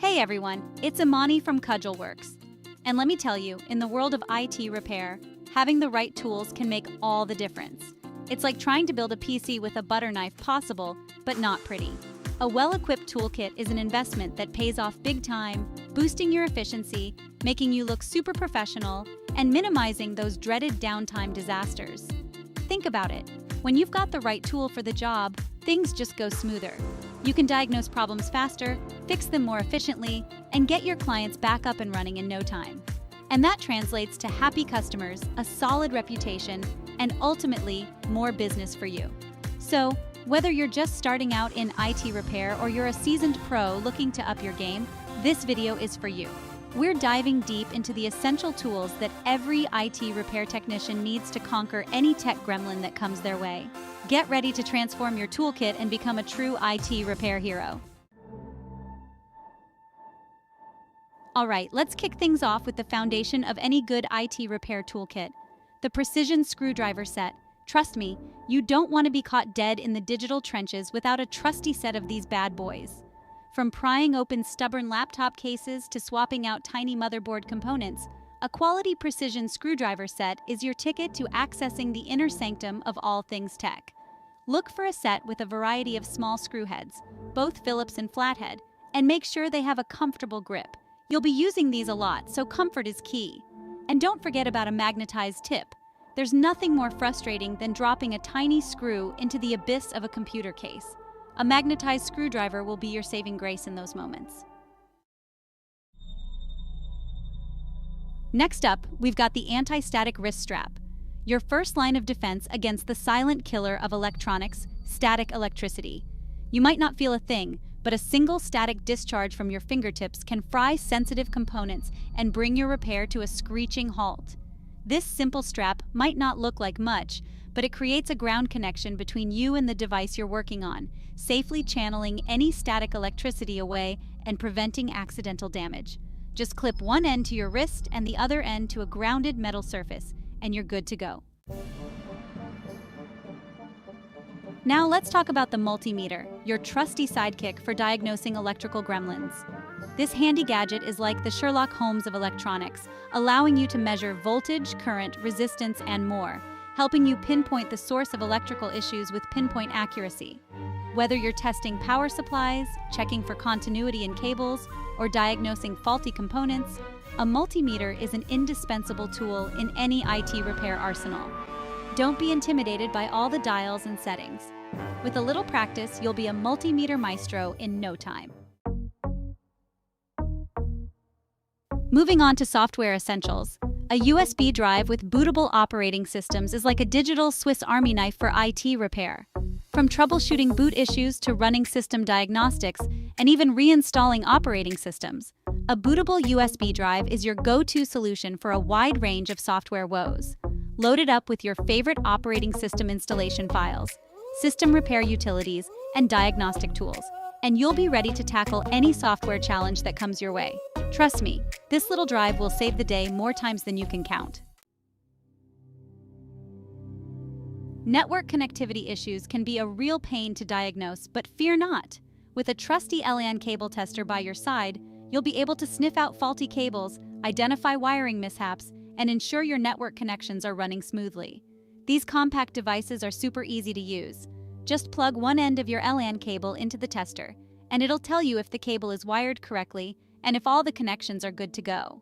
Hey everyone, it's Imani from Cudgel. And let me tell you, in the world of IT repair, having the right tools can make all the difference. It's like trying to build a PC with a butter knife, possible, but not pretty. A well-equipped toolkit is an investment that pays off big time, boosting your efficiency, making you look super professional, and minimizing those dreaded downtime disasters. Think about it. When you've got the right tool for the job, things just go smoother. You can diagnose problems faster, fix them more efficiently, and get your clients back up and running in no time. And that translates to happy customers, a solid reputation, and ultimately, more business for you. So, whether you're just starting out in IT repair or you're a seasoned pro looking to up your game, this video is for you. We're diving deep into the essential tools that every IT repair technician needs to conquer any tech gremlin that comes their way. Get ready to transform your toolkit and become a true IT repair hero. All right, let's kick things off with the foundation of any good IT repair toolkit, the precision screwdriver set. Trust me, you don't want to be caught dead in the digital trenches without a trusty set of these bad boys. From prying open stubborn laptop cases to swapping out tiny motherboard components, a quality precision screwdriver set is your ticket to accessing the inner sanctum of all things tech. Look for a set with a variety of small screw heads, both Phillips and flathead, and make sure they have a comfortable grip. You'll be using these a lot, so comfort is key. And don't forget about a magnetized tip. There's nothing more frustrating than dropping a tiny screw into the abyss of a computer case. A magnetized screwdriver will be your saving grace in those moments. Next up, we've got the anti-static wrist strap, your first line of defense against the silent killer of electronics, static electricity. You might not feel a thing, but a single static discharge from your fingertips can fry sensitive components and bring your repair to a screeching halt. This simple strap might not look like much, but it creates a ground connection between you and the device you're working on, safely channeling any static electricity away and preventing accidental damage. Just clip one end to your wrist and the other end to a grounded metal surface, and you're good to go. Now let's talk about the multimeter, your trusty sidekick for diagnosing electrical gremlins. This handy gadget is like the Sherlock Holmes of electronics, allowing you to measure voltage, current, resistance, and more, helping you pinpoint the source of electrical issues with pinpoint accuracy. Whether you're testing power supplies, checking for continuity in cables, or diagnosing faulty components, a multimeter is an indispensable tool in any IT repair arsenal. Don't be intimidated by all the dials and settings. With a little practice, you'll be a multimeter maestro in no time. Moving on to software essentials. A USB drive with bootable operating systems is like a digital Swiss Army knife for IT repair. From troubleshooting boot issues to running system diagnostics and even reinstalling operating systems, a bootable USB drive is your go-to solution for a wide range of software woes. Load it up with your favorite operating system installation files, system repair utilities, and diagnostic tools, and you'll be ready to tackle any software challenge that comes your way. Trust me, this little drive will save the day more times than you can count. Network connectivity issues can be a real pain to diagnose, but fear not. With a trusty LAN cable tester by your side, you'll be able to sniff out faulty cables, identify wiring mishaps, and ensure your network connections are running smoothly. These compact devices are super easy to use. Just plug one end of your LAN cable into the tester, and it'll tell you if the cable is wired correctly and if all the connections are good to go.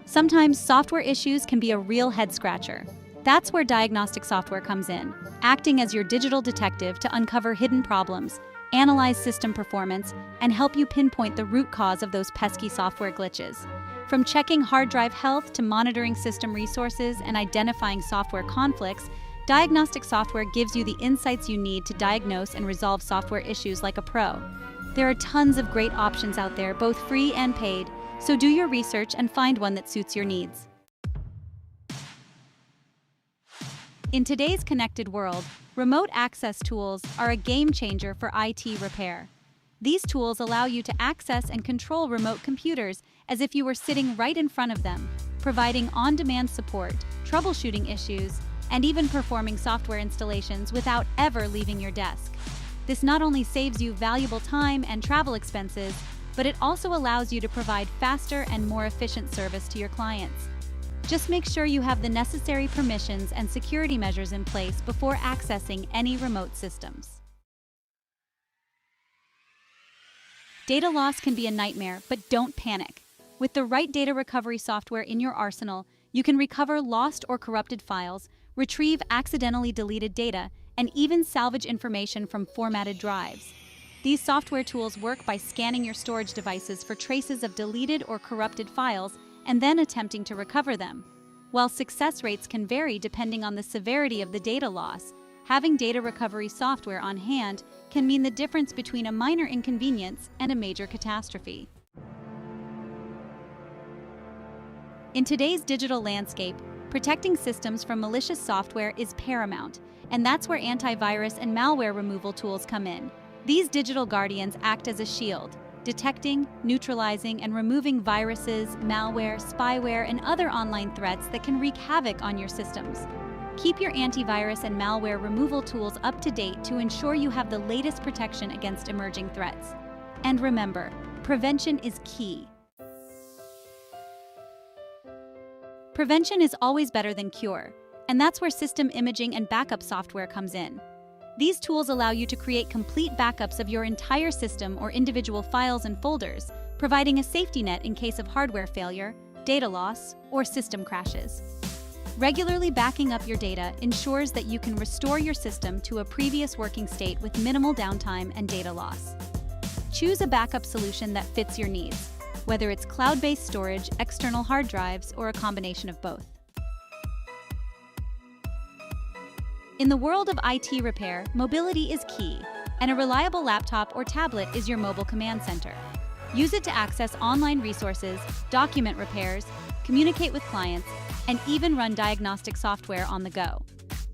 Sometimes software issues can be a real head-scratcher. That's where diagnostic software comes in, acting as your digital detective to uncover hidden problems, analyze system performance, and help you pinpoint the root cause of those pesky software glitches. From checking hard drive health to monitoring system resources and identifying software conflicts, diagnostic software gives you the insights you need to diagnose and resolve software issues like a pro. There are tons of great options out there, both free and paid, so do your research and find one that suits your needs. In today's connected world, remote access tools are a game changer for IT repair. These tools allow you to access and control remote computers as if you were sitting right in front of them, providing on-demand support, troubleshooting issues, and even performing software installations without ever leaving your desk. This not only saves you valuable time and travel expenses, but it also allows you to provide faster and more efficient service to your clients. Just make sure you have the necessary permissions and security measures in place before accessing any remote systems. Data loss can be a nightmare, but don't panic. With the right data recovery software in your arsenal, you can recover lost or corrupted files, retrieve accidentally deleted data, and even salvage information from formatted drives. These software tools work by scanning your storage devices for traces of deleted or corrupted files and then attempting to recover them. While success rates can vary depending on the severity of the data loss, having data recovery software on hand can mean the difference between a minor inconvenience and a major catastrophe. In today's digital landscape, protecting systems from malicious software is paramount, and that's where antivirus and malware removal tools come in. These digital guardians act as a shield, detecting, neutralizing, and removing viruses, malware, spyware, and other online threats that can wreak havoc on your systems. Keep your antivirus and malware removal tools up to date to ensure you have the latest protection against emerging threats. And remember, prevention is key. Prevention is always better than cure, and that's where system imaging and backup software comes in. These tools allow you to create complete backups of your entire system or individual files and folders, providing a safety net in case of hardware failure, data loss, or system crashes. Regularly backing up your data ensures that you can restore your system to a previous working state with minimal downtime and data loss. Choose a backup solution that fits your needs, whether it's cloud-based storage, external hard drives, or a combination of both. In the world of IT repair, mobility is key, and a reliable laptop or tablet is your mobile command center. Use it to access online resources, document repairs, communicate with clients, and even run diagnostic software on the go.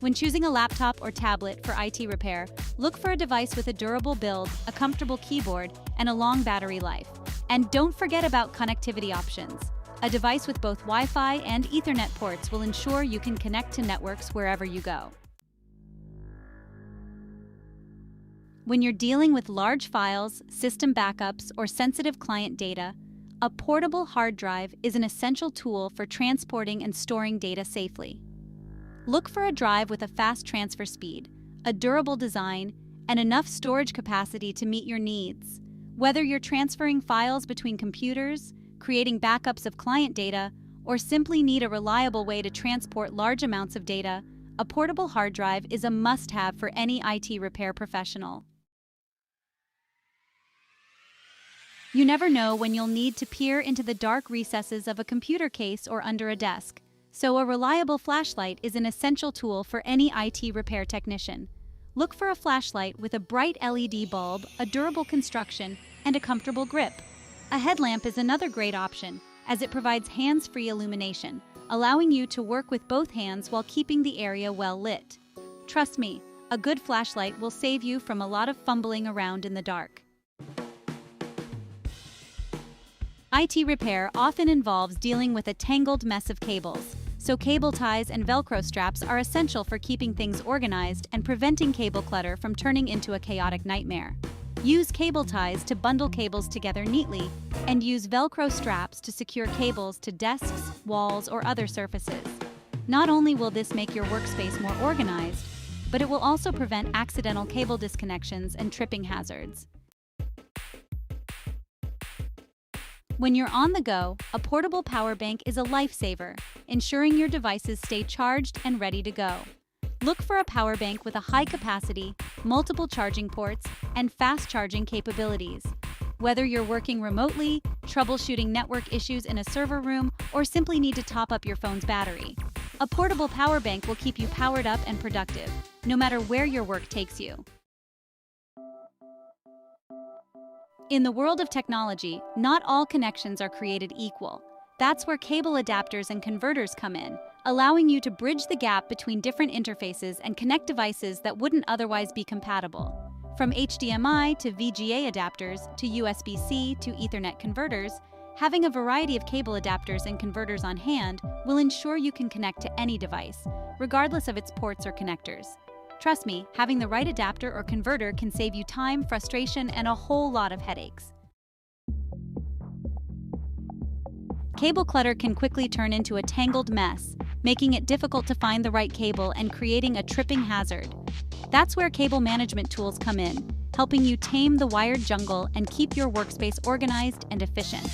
When choosing a laptop or tablet for IT repair, look for a device with a durable build, a comfortable keyboard, and a long battery life. And don't forget about connectivity options. A device with both Wi-Fi and Ethernet ports will ensure you can connect to networks wherever you go. When you're dealing with large files, system backups, or sensitive client data, a portable hard drive is an essential tool for transporting and storing data safely. Look for a drive with a fast transfer speed, a durable design, and enough storage capacity to meet your needs. Whether you're transferring files between computers, creating backups of client data, or simply need a reliable way to transport large amounts of data, a portable hard drive is a must-have for any IT repair professional. You never know when you'll need to peer into the dark recesses of a computer case or under a desk, so a reliable flashlight is an essential tool for any IT repair technician. Look for a flashlight with a bright LED bulb, a durable construction, and a comfortable grip. A headlamp is another great option, as it provides hands-free illumination, allowing you to work with both hands while keeping the area well lit. Trust me, a good flashlight will save you from a lot of fumbling around in the dark. IT repair often involves dealing with a tangled mess of cables, so cable ties and Velcro straps are essential for keeping things organized and preventing cable clutter from turning into a chaotic nightmare. Use cable ties to bundle cables together neatly, and use Velcro straps to secure cables to desks, walls, or other surfaces. Not only will this make your workspace more organized, but it will also prevent accidental cable disconnections and tripping hazards. When you're on the go, a portable power bank is a lifesaver, ensuring your devices stay charged and ready to go. Look for a power bank with a high capacity, multiple charging ports, and fast charging capabilities. Whether you're working remotely, troubleshooting network issues in a server room, or simply need to top up your phone's battery, a portable power bank will keep you powered up and productive, no matter where your work takes you. In the world of technology, not all connections are created equal. That's where cable adapters and converters come in, allowing you to bridge the gap between different interfaces and connect devices that wouldn't otherwise be compatible. From HDMI to VGA adapters to USB-C to Ethernet converters, having a variety of cable adapters and converters on hand will ensure you can connect to any device, regardless of its ports or connectors. Trust me, having the right adapter or converter can save you time, frustration, and a whole lot of headaches. Cable clutter can quickly turn into a tangled mess, making it difficult to find the right cable and creating a tripping hazard. That's where cable management tools come in, helping you tame the wired jungle and keep your workspace organized and efficient.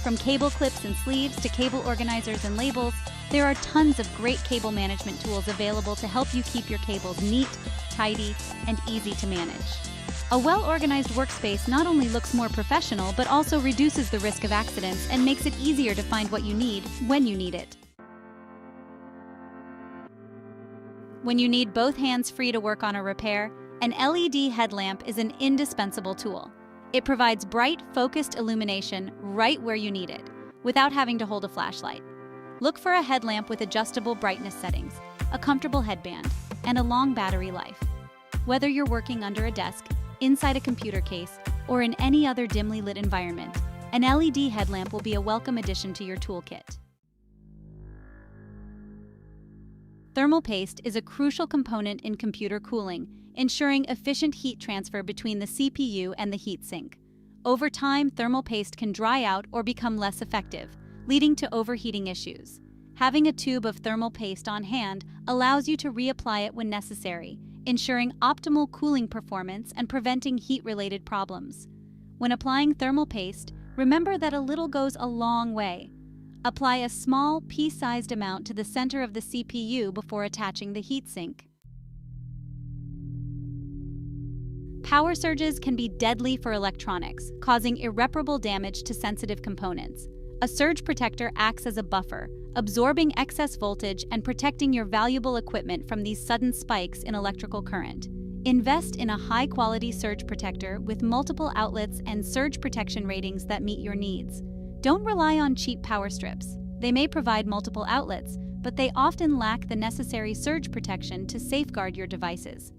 From cable clips and sleeves to cable organizers and labels, there are tons of great cable management tools available to help you keep your cables neat, tidy, and easy to manage. A well-organized workspace not only looks more professional, but also reduces the risk of accidents and makes it easier to find what you need when you need it. When you need both hands free to work on a repair, an LED headlamp is an indispensable tool. It provides bright, focused illumination right where you need it, without having to hold a flashlight. Look for a headlamp with adjustable brightness settings, a comfortable headband, and a long battery life. Whether you're working under a desk, inside a computer case, or in any other dimly lit environment, an LED headlamp will be a welcome addition to your toolkit. Thermal paste is a crucial component in computer cooling, ensuring efficient heat transfer between the CPU and the heatsink. Over time, thermal paste can dry out or become less effective, leading to overheating issues. Having a tube of thermal paste on hand allows you to reapply it when necessary, ensuring optimal cooling performance and preventing heat-related problems. When applying thermal paste, remember that a little goes a long way. Apply a small, pea-sized amount to the center of the CPU before attaching the heatsink. Power surges can be deadly for electronics, causing irreparable damage to sensitive components. A surge protector acts as a buffer, absorbing excess voltage and protecting your valuable equipment from these sudden spikes in electrical current. Invest in a high-quality surge protector with multiple outlets and surge protection ratings that meet your needs. Don't rely on cheap power strips. They may provide multiple outlets, but they often lack the necessary surge protection to safeguard your devices.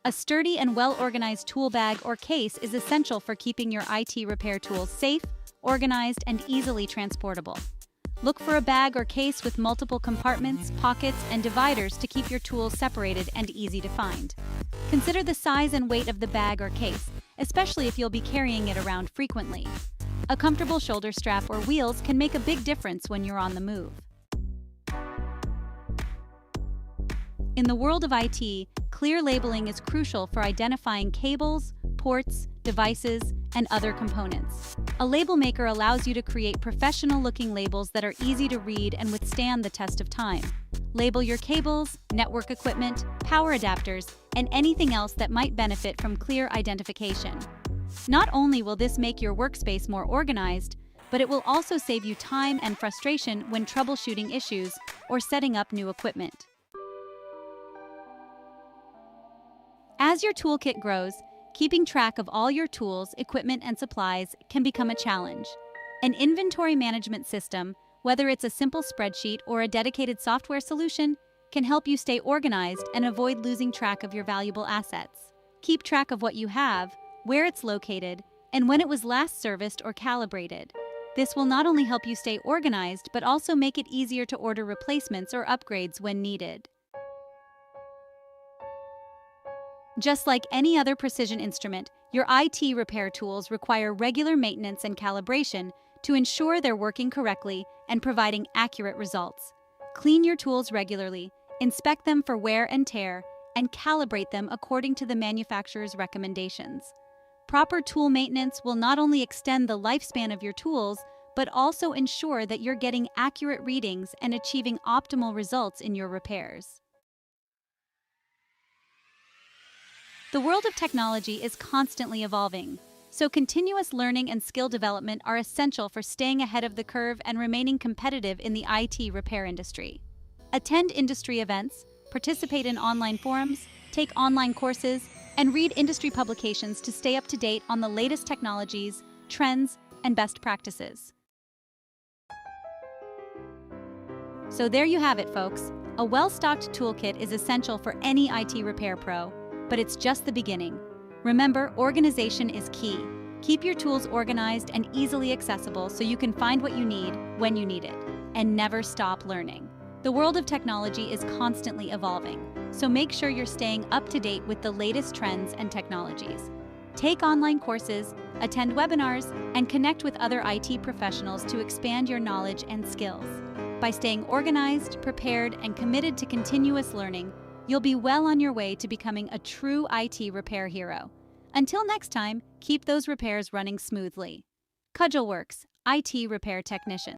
A sturdy and well-organized tool bag or case is essential for keeping your IT repair tools safe, organized, and easily transportable. Look for a bag or case with multiple compartments, pockets, and dividers to keep your tools separated and easy to find. Consider the size and weight of the bag or case, especially if you'll be carrying it around frequently. A comfortable shoulder strap or wheels can make a big difference when you're on the move. In the world of IT, clear labeling is crucial for identifying cables, ports, devices, and other components. A label maker allows you to create professional-looking labels that are easy to read and withstand the test of time. Label your cables, network equipment, power adapters, and anything else that might benefit from clear identification. Not only will this make your workspace more organized, but it will also save you time and frustration when troubleshooting issues or setting up new equipment. As your toolkit grows, keeping track of all your tools, equipment, and supplies can become a challenge. An inventory management system, whether it's a simple spreadsheet or a dedicated software solution, can help you stay organized and avoid losing track of your valuable assets. Keep track of what you have, where it's located, and when it was last serviced or calibrated. This will not only help you stay organized, but also make it easier to order replacements or upgrades when needed. Just like any other precision instrument, your IT repair tools require regular maintenance and calibration to ensure they're working correctly and providing accurate results. Clean your tools regularly, inspect them for wear and tear, and calibrate them according to the manufacturer's recommendations. Proper tool maintenance will not only extend the lifespan of your tools, but also ensure that you're getting accurate readings and achieving optimal results in your repairs. The world of technology is constantly evolving, so continuous learning and skill development are essential for staying ahead of the curve and remaining competitive in the IT repair industry. Attend industry events, participate in online forums, take online courses, and read industry publications to stay up to date on the latest technologies, trends, and best practices. So there you have it, folks. A well-stocked toolkit is essential for any IT repair pro. But it's just the beginning. Remember, organization is key. Keep your tools organized and easily accessible so you can find what you need when you need it, and never stop learning. The world of technology is constantly evolving, so make sure you're staying up to date with the latest trends and technologies. Take online courses, attend webinars, and connect with other IT professionals to expand your knowledge and skills. By staying organized, prepared, and committed to continuous learning, you'll be well on your way to becoming a true IT repair hero. Until next time, keep those repairs running smoothly. Cudgel Works, IT Repair Technician.